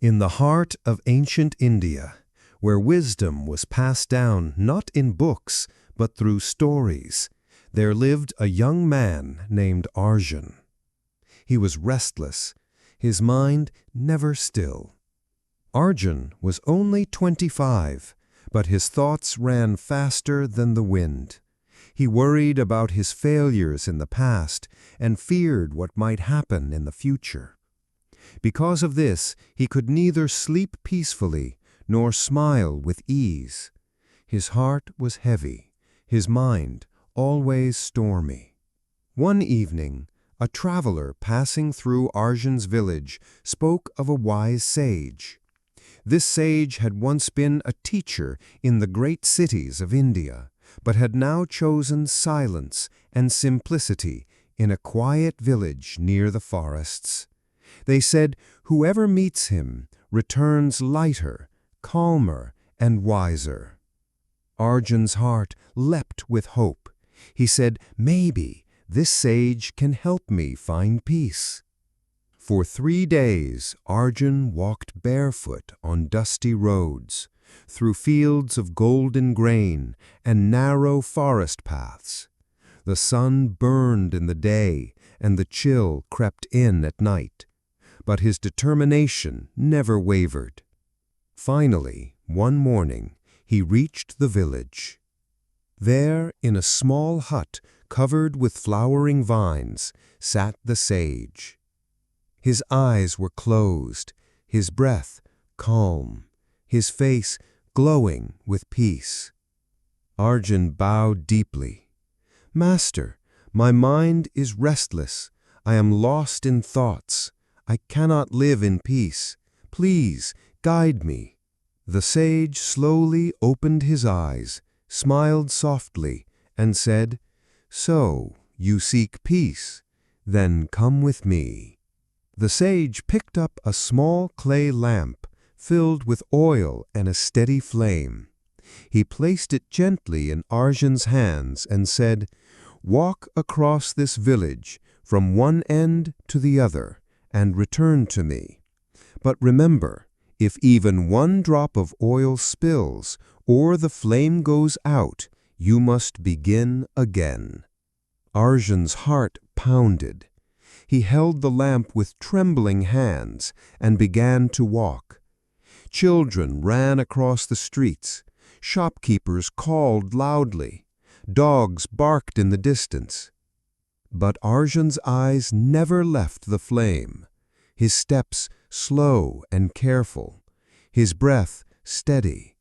In the heart of ancient India, where wisdom was passed down not in books but through stories, there lived a young man named Arjun. He was restless, his mind never still. Arjun was only 25, but his thoughts ran faster than the wind. He worried about his failures in the past and feared what might happen in the future. Because of this, he could neither sleep peacefully nor smile with ease. His heart was heavy, his mind always stormy. One evening, a traveler passing through Arjun's village spoke of a wise sage. This sage had once been a teacher in the great cities of India, but had now chosen silence and simplicity in a quiet village near the forests. They said, whoever meets him returns lighter, calmer, and wiser. Arjun's heart leapt with hope. He said, maybe this sage can help me find peace. For 3 days, Arjun walked barefoot on dusty roads, through fields of golden grain and narrow forest paths. The sun burned in the day, and the chill crept in at night. But his determination never wavered. Finally, one morning, he reached the village. There, in a small hut covered with flowering vines, sat the sage. His eyes were closed, his breath calm, his face glowing with peace. Arjun bowed deeply. "Master, my mind is restless. I am lost in thoughts. I cannot live in peace. Please guide me." The sage slowly opened his eyes, smiled softly, and said, "So, you seek peace? Then come with me." The sage picked up a small clay lamp filled with oil and a steady flame. He placed it gently in Arjun's hands and said, "Walk across this village from one end to the other and return to me. But remember, if even one drop of oil spills or the flame goes out, you must begin again." Arjun's heart pounded. He held the lamp with trembling hands and began to walk. Children ran across the streets. Shopkeepers called loudly. Dogs barked in the distance. But Arjun's eyes never left the flame. His steps slow and careful, his breath steady.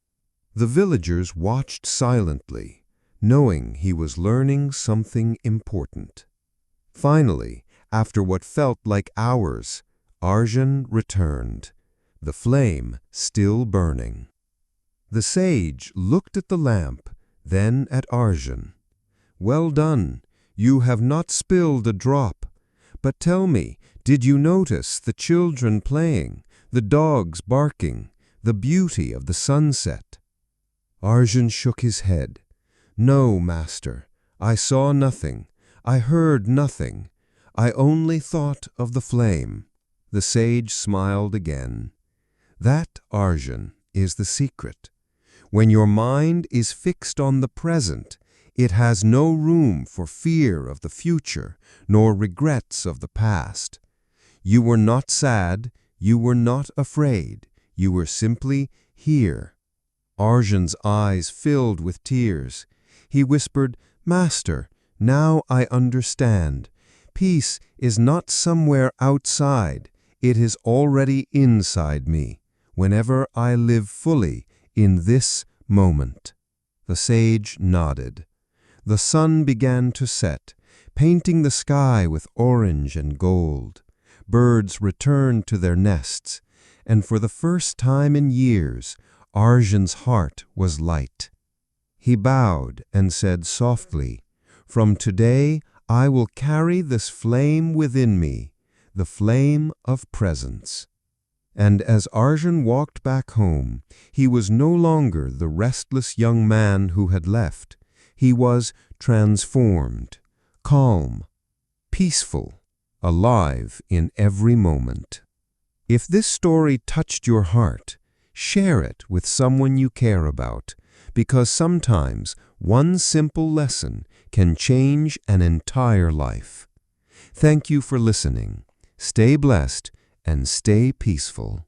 The villagers watched silently, knowing he was learning something important. Finally, after what felt like hours, Arjun returned, the flame still burning. The sage looked at the lamp, then at Arjun. "Well done. You have not spilled a drop. But tell me, did you notice the children playing, the dogs barking, the beauty of the sunset?" Arjun shook his head. "No, master. I saw nothing. I heard nothing. I only thought of the flame." The sage smiled again. "That, Arjun, is the secret. When your mind is fixed on the present, it has no room for fear of the future, nor regrets of the past. You were not sad, you were not afraid, you were simply here." Arjun's eyes filled with tears. He whispered, "Master, now I understand. Peace is not somewhere outside, it is already inside me, whenever I live fully in this moment." The sage nodded. The sun began to set, painting the sky with orange and gold. Birds returned to their nests, and for the first time in years, Arjun's heart was light. He bowed and said softly, "From today I will carry this flame within me, the flame of presence." And as Arjun walked back home, he was no longer the restless young man who had left. He was transformed, calm, peaceful, alive in every moment. If this story touched your heart, share it with someone you care about, because sometimes one simple lesson can change an entire life. Thank you for listening. Stay blessed and stay peaceful.